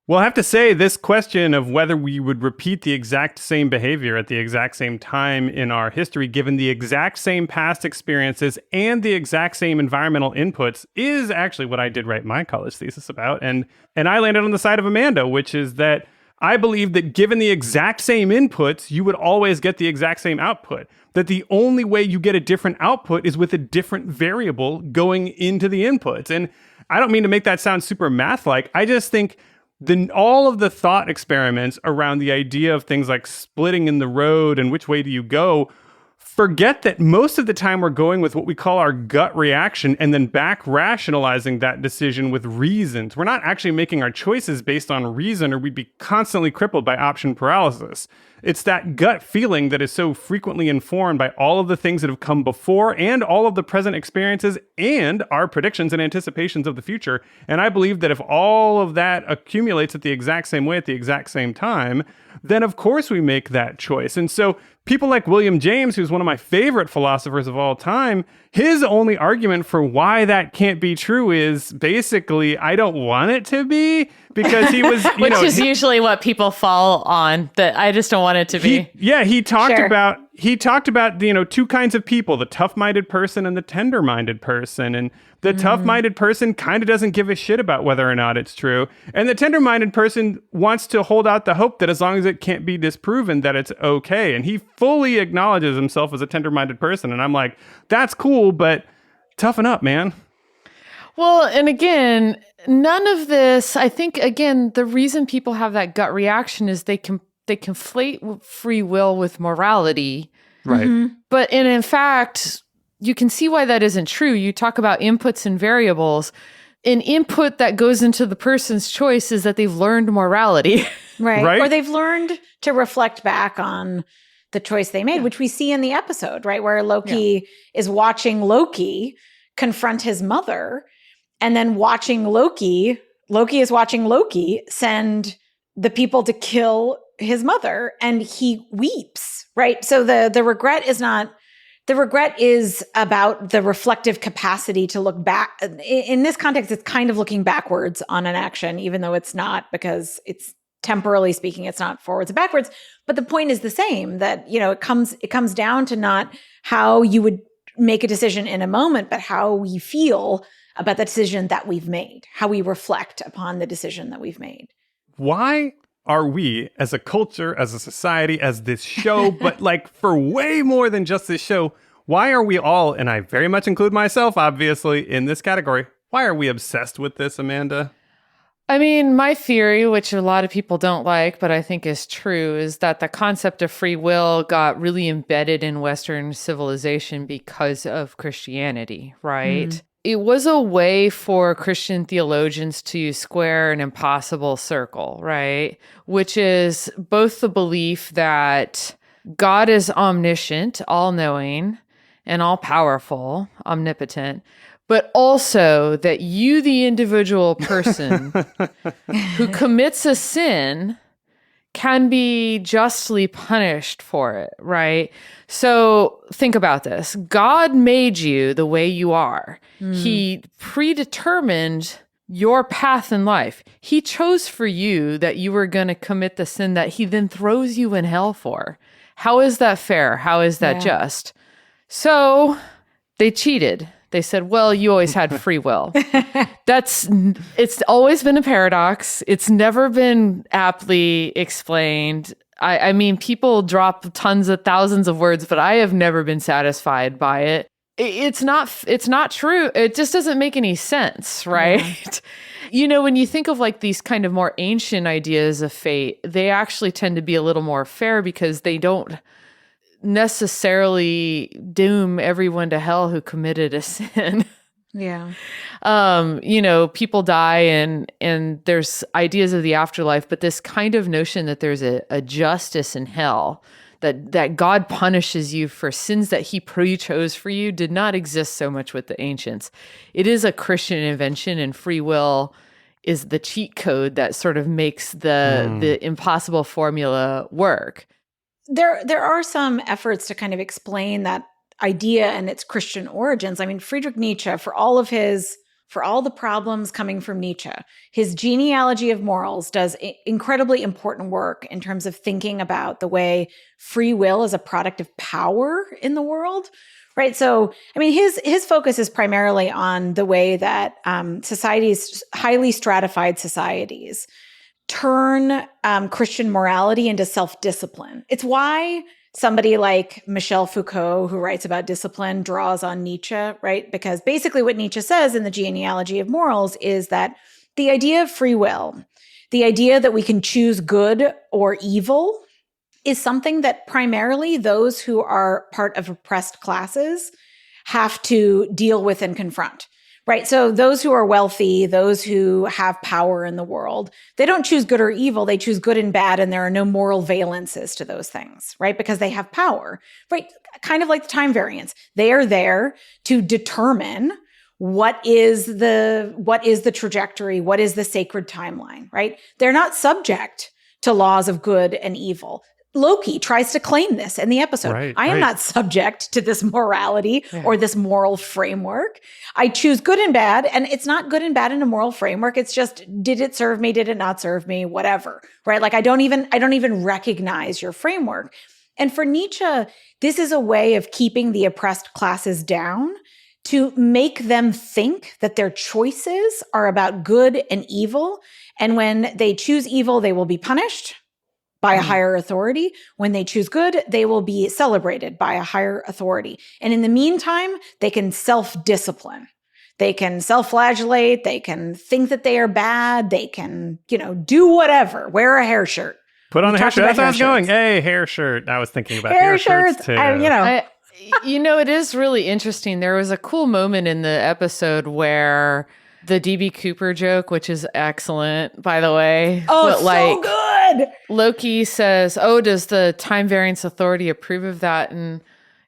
Well, I have to say, this question of whether we would repeat the exact same behavior at the exact same time in our history, given the exact same past experiences and the exact same environmental inputs, is actually what I did write my college thesis about. And I landed on the side of Amanda, which is that I believe that given the exact same inputs, you would always get the exact same output. That the only way you get a different output is with a different variable going into the inputs. And I don't mean to make that sound super math-like. I just think all of the thought experiments around the idea of things like splitting in the road and which way do you go, forget that most of the time we're going with what we call our gut reaction and then back rationalizing that decision with reasons. We're not actually making our choices based on reason, or we'd be constantly crippled by option paralysis. It's that gut feeling that is so frequently informed by all of the things that have come before and all of the present experiences and our predictions and anticipations of the future. And I believe that if all of that accumulates at the exact same way at the exact same time, then of course we make that choice. And so people like William James, who's one of my favorite philosophers of all time, his only argument for why that can't be true is basically, I don't want it to be, because he was, which is usually what people fall on, that I just don't want it to be. He talked about, two kinds of people, the tough-minded person and the tender-minded person. And the tough-minded person kind of doesn't give a shit about whether or not it's true. And the tender-minded person wants to hold out the hope that as long as it can't be disproven, that it's okay. And he fully acknowledges himself as a tender-minded person. And I'm like, that's cool, but toughen up, man. Well, and again, none of this, I think, again, the reason people have that gut reaction is they conflate free will with morality. Right. Mm-hmm. But in fact, you can see why that isn't true. You talk about inputs and variables. An input that goes into the person's choice is that they've learned morality. Right. Or they've learned to reflect back on the choice they made, which we see in the episode, right? Where Loki is watching Loki confront his mother, and then Loki is watching Loki send the people to kill his mother, and he weeps, right? So the regret is about the reflective capacity to look back. In this context, it's kind of looking backwards on an action, even though it's not, because it's temporally speaking, it's not forwards and backwards. But the point is the same, that, it comes down to not how you would make a decision in a moment, but how we feel about the decision that we've made, how we reflect upon the decision that we've made. Why are we, as a culture, as a society, as this show, but like for way more than just this show, why are we all, and I very much include myself, obviously, in this category, why are we obsessed with this, Amanda? I mean, my theory, which a lot of people don't like, but I think is true, is that the concept of free will got really embedded in Western civilization because of Christianity, right? Mm. It was a way for Christian theologians to square an impossible circle, right? Which is both the belief that God is omniscient, all-knowing, and all-powerful, omnipotent, but also that you, the individual person who commits a sin, can be justly punished for it, right? So think about this. God made you the way you are. He predetermined your path in life. He chose for you that you were going to commit the sin that he then throws you in hell for. How is that fair? How is that just? So they cheated. They said, well, you always had free will. It's always been a paradox. It's never been aptly explained. I mean, people drop tons of thousands of words, but I have never been satisfied by it. It's not true. It just doesn't make any sense, right? Yeah. When you think of like these kind of more ancient ideas of fate, they actually tend to be a little more fair because they don't necessarily doom everyone to hell who committed a sin. Yeah. People die and there's ideas of the afterlife, but this kind of notion that there's a justice in hell, that God punishes you for sins that he pre-chose for you, did not exist so much with the ancients. It is a Christian invention, and free will is the cheat code that sort of makes the impossible formula work. There are some efforts to kind of explain that idea and its Christian origins. I mean, Friedrich Nietzsche, for all the problems coming from Nietzsche, his Genealogy of Morals does incredibly important work in terms of thinking about the way free will is a product of power in the world, right? So, I mean, his focus is primarily on the way that societies, highly stratified societies, turn Christian morality into self-discipline. It's why somebody like Michel Foucault, who writes about discipline, draws on Nietzsche, right? Because basically what Nietzsche says in the Genealogy of Morals is that the idea of free will, the idea that we can choose good or evil, is something that primarily those who are part of oppressed classes have to deal with and confront. Right. So those who are wealthy, those who have power in the world, they don't choose good or evil. They choose good and bad. And there are no moral valences to those things, right? Because they have power, right? Kind of like the time variance. They are there to determine what is the trajectory, what is the sacred timeline, right? They're not subject to laws of good and evil. Loki tries to claim this in the episode. Right, I am not subject to this morality or this moral framework. I choose good and bad, and it's not good and bad in a moral framework. It's just, did it serve me? Did it not serve me? Whatever, right? Like I don't even recognize your framework. And for Nietzsche, this is a way of keeping the oppressed classes down, to make them think that their choices are about good and evil. And when they choose evil, they will be punished by a higher authority. When they choose good, they will be celebrated by a higher authority. And in the meantime, they can self-discipline. They can self-flagellate. They can think that they are bad. They can, do whatever. Wear a hair shirt. Put on a hair shirt. That's how I was going. Hey, hair shirt. I was thinking about hair shirts too. It is really interesting. There was a cool moment in the episode where the DB Cooper joke, which is excellent, by the way. Oh, so good. good. Loki says, "Oh, does the Time Variance Authority approve of that?" And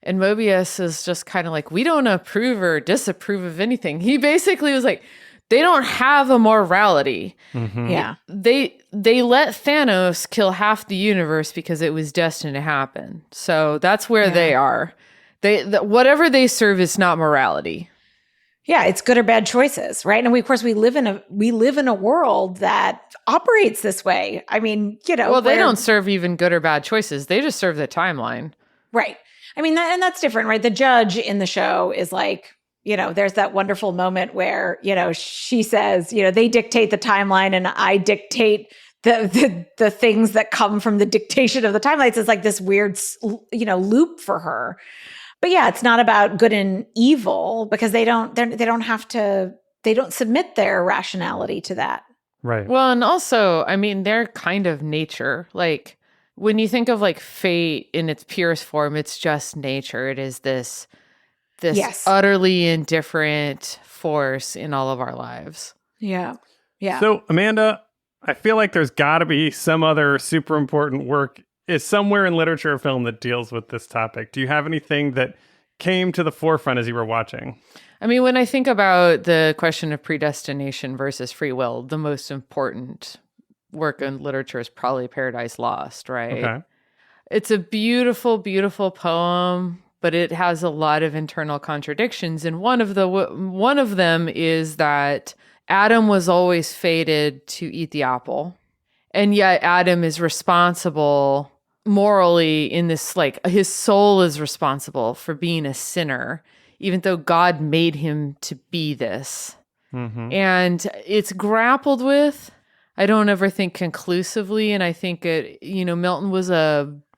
Mobius is just kind of like, "We don't approve or disapprove of anything." He basically was like, they don't have a morality. Mm-hmm. Yeah. They let Thanos kill half the universe because it was destined to happen. So that's where they are. Whatever they serve is not morality. Yeah, it's good or bad choices, right? And of course we live in a world that operates this way. I mean, well, they don't serve even good or bad choices. They just serve the timeline. Right. I mean, and that's different, right? The judge in the show is like, there's that wonderful moment where, she says, they dictate the timeline and I dictate the things that come from the dictation of the timelines. It's like this weird, loop for her. But yeah, it's not about good and evil because they don't submit their rationality to that. Right. Well, and also, I mean, they're kind of nature. Like when you think of like fate in its purest form, it's just nature. It is this utterly indifferent force in all of our lives. Yeah. Yeah. So, Amanda, I feel like there's got to be some other super important work is somewhere in literature or film that deals with this topic. Do you have anything that came to the forefront as you were watching? I mean, when I think about the question of predestination versus free will, the most important work in literature is probably Paradise Lost, right? Okay. It's a beautiful, beautiful poem, but it has a lot of internal contradictions. And one of them is that Adam was always fated to eat the apple. And yet Adam is responsible morally in this, like his soul is responsible for being a sinner, even though God made him to be this. Mm-hmm. And it's grappled with. I don't ever think conclusively. And I think Milton was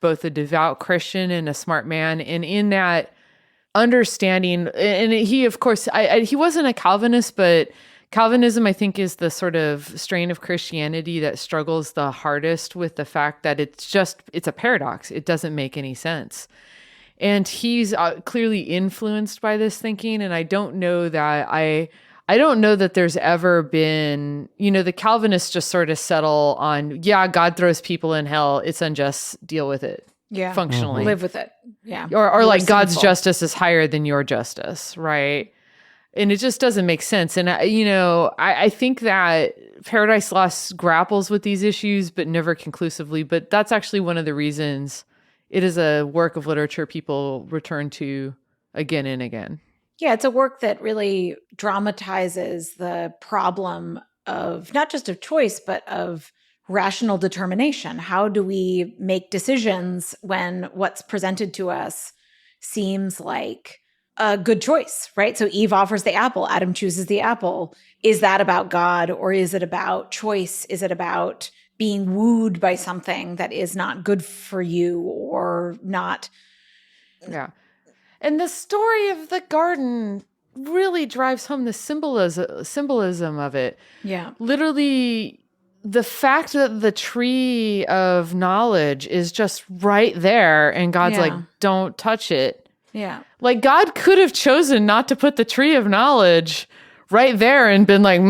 both a devout Christian and a smart man. And in that understanding, and he, of course, he wasn't a Calvinist, but Calvinism, I think, is the sort of strain of Christianity that struggles the hardest with the fact that it's a paradox. It doesn't make any sense. And he's clearly influenced by this thinking. And I don't know that there's ever been, the Calvinists just sort of settle on, God throws people in hell. It's unjust. Deal with it. Yeah. Functionally. Live with it. Yeah. Or like God's justice is higher than your justice. Right. And it just doesn't make sense. And, I think that Paradise Lost grapples with these issues, but never conclusively. But that's actually one of the reasons it is a work of literature people return to again and again. Yeah, it's a work that really dramatizes the problem of not just of choice, but of rational determination. How do we make decisions when what's presented to us seems like a good choice, right? So Eve offers the apple, Adam chooses the apple. Is that about God, or is it about choice? Is it about being wooed by something that is not good for you or not? Yeah. And the story of the garden really drives home the symbolism of it. Yeah. Literally, the fact that the tree of knowledge is just right there and God's like, don't touch it. Yeah. Like God could have chosen not to put the tree of knowledge right there and been like,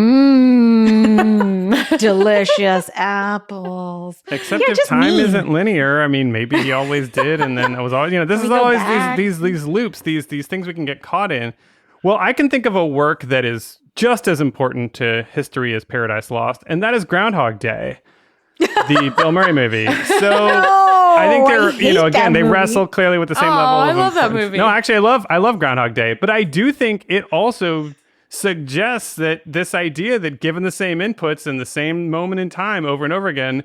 delicious apples. Except if time isn't linear. I mean, maybe he always did. And then it was always, this is always these loops, these things we can get caught in. Well, I can think of a work that is just as important to history as Paradise Lost, and that is Groundhog Day, the Bill Murray movie. So I think they're, they wrestle clearly with the same level of I love importance. that movie. No, actually, I love Groundhog Day, but I do think it also suggests that this idea that given the same inputs in the same moment in time over and over again,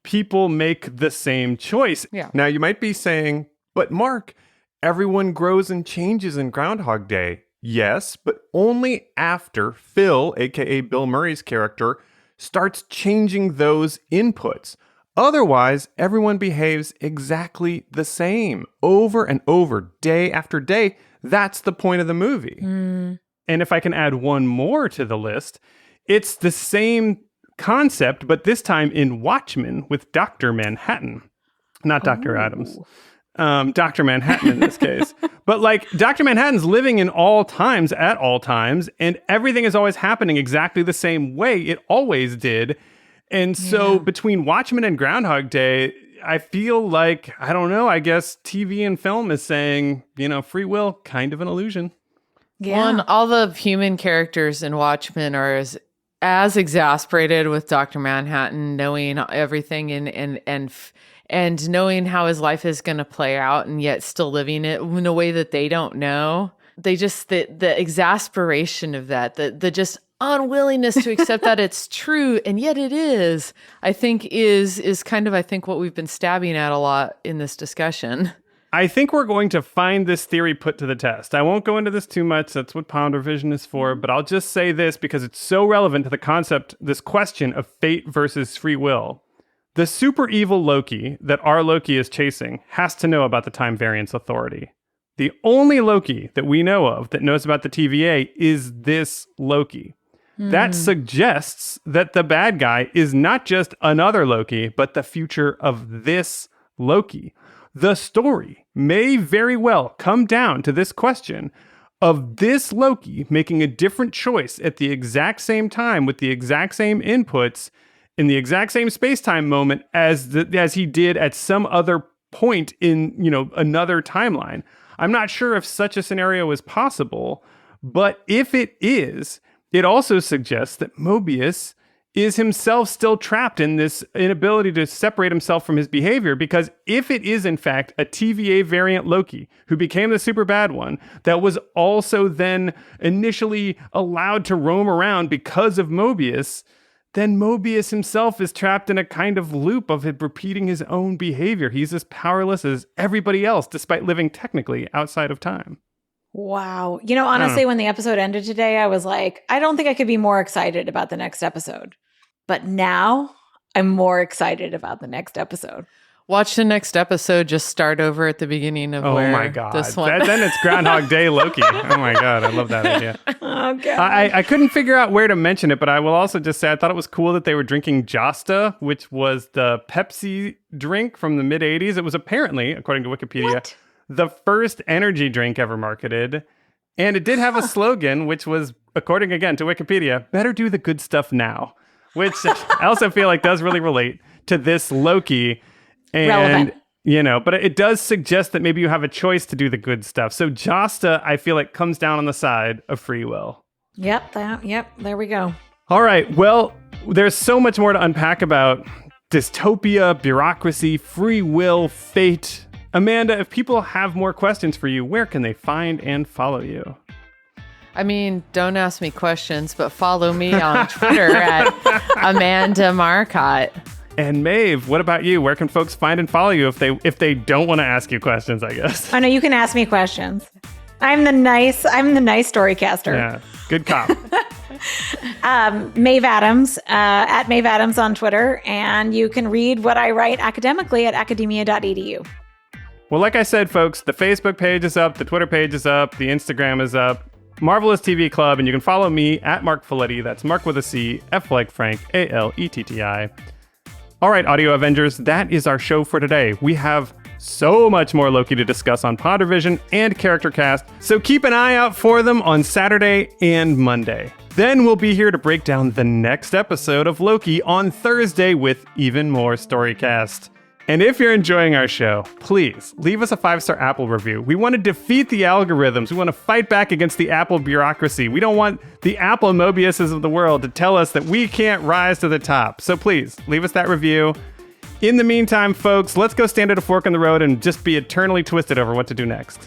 people make the same choice. Yeah. Now you might be saying, but Mark, everyone grows and changes in Groundhog Day. Yes, but only after Phil, aka Bill Murray's character, starts changing those inputs. Otherwise, everyone behaves exactly the same over and over, day after day. That's the point of the movie. Mm. And if I can add one more to the list, it's the same concept, but this time in Watchmen with Dr. Manhattan. Not Dr. Adams. Dr. Manhattan in this case. But like Dr. Manhattan's living in all times at all times, and everything is always happening exactly the same way it always did. And so between Watchmen and Groundhog Day, I feel like, I don't know, I guess TV and film is saying, free will, kind of an illusion. Yeah. Well, and all the human characters in Watchmen are as exasperated with Dr. Manhattan knowing everything and knowing how his life is going to play out and yet still living it in a way that they don't know. They just, the exasperation of that, the just unwillingness to accept that it's true and yet it is, I think is kind of, I think, what we've been stabbing at a lot in this discussion. I think we're going to find this theory put to the test. I won't go into this too much. That's what Ponder Vision is for. But I'll just say this because it's so relevant to the concept, this question of fate versus free will. The super evil Loki that our Loki is chasing has to know about the time variance authority. The only Loki that we know of that knows about the TVA is this Loki. That suggests that the bad guy is not just another Loki, but the future of this Loki. The story may very well come down to this question of this Loki making a different choice at the exact same time with the exact same inputs in the exact same space-time moment as he did at some other point in, another timeline. I'm not sure if such a scenario is possible, but if it is, it also suggests that Mobius is himself still trapped in this inability to separate himself from his behavior, because if it is in fact a TVA variant Loki who became the super bad one that was also then initially allowed to roam around because of Mobius, then Mobius himself is trapped in a kind of loop of it repeating his own behavior. He's as powerless as everybody else, despite living technically outside of time. Wow. Honestly, when the episode ended today, I was like, I don't think I could be more excited about the next episode. But now I'm more excited about the next episode. Watch the next episode. Just start over at the beginning of oh where my God. This one. Then it's Groundhog Day Loki. Oh my God. I love that idea. Oh God. I couldn't figure out where to mention it, but I will also just say I thought it was cool that they were drinking Josta, which was the Pepsi drink from the mid-'80s. It was apparently, according to Wikipedia, the first energy drink ever marketed. And it did have a slogan, which was, according again to Wikipedia, better do the good stuff now, which I also feel like does really relate to this Loki. And, relevant. But it does suggest that maybe you have a choice to do the good stuff. So Josta, I feel like, comes down on the side of free will. Yep. There we go. All right. Well, there's so much more to unpack about dystopia, bureaucracy, free will, fate. Amanda, if people have more questions for you, where can they find and follow you? I mean, don't ask me questions, but follow me on Twitter at Amanda Marcotte. And Maeve, what about you? Where can folks find and follow you if they don't want to ask you questions, I guess? I know you can ask me questions. I'm the nice storycaster. Yeah, good cop. Maeve Adams, at Maeve Adams on Twitter. And you can read what I write academically at academia.edu. Well, like I said, folks, the Facebook page is up, the Twitter page is up, the Instagram is up. Marvelous TV Club, and you can follow me at Marc Faletti. That's Marc with a C, F like Frank, Aletti. All right, Audio Avengers, that is our show for today. We have so much more Loki to discuss on Pondervision and Character Cast, so keep an eye out for them on Saturday and Monday. Then we'll be here to break down the next episode of Loki on Thursday with even more Storycast. And if you're enjoying our show, please leave us a 5-star Apple review. We want to defeat the algorithms. We want to fight back against the Apple bureaucracy. We don't want the Apple Mobiuses of the world to tell us that we can't rise to the top. So please, leave us that review. In the meantime, folks, let's go stand at a fork in the road and just be eternally twisted over what to do next.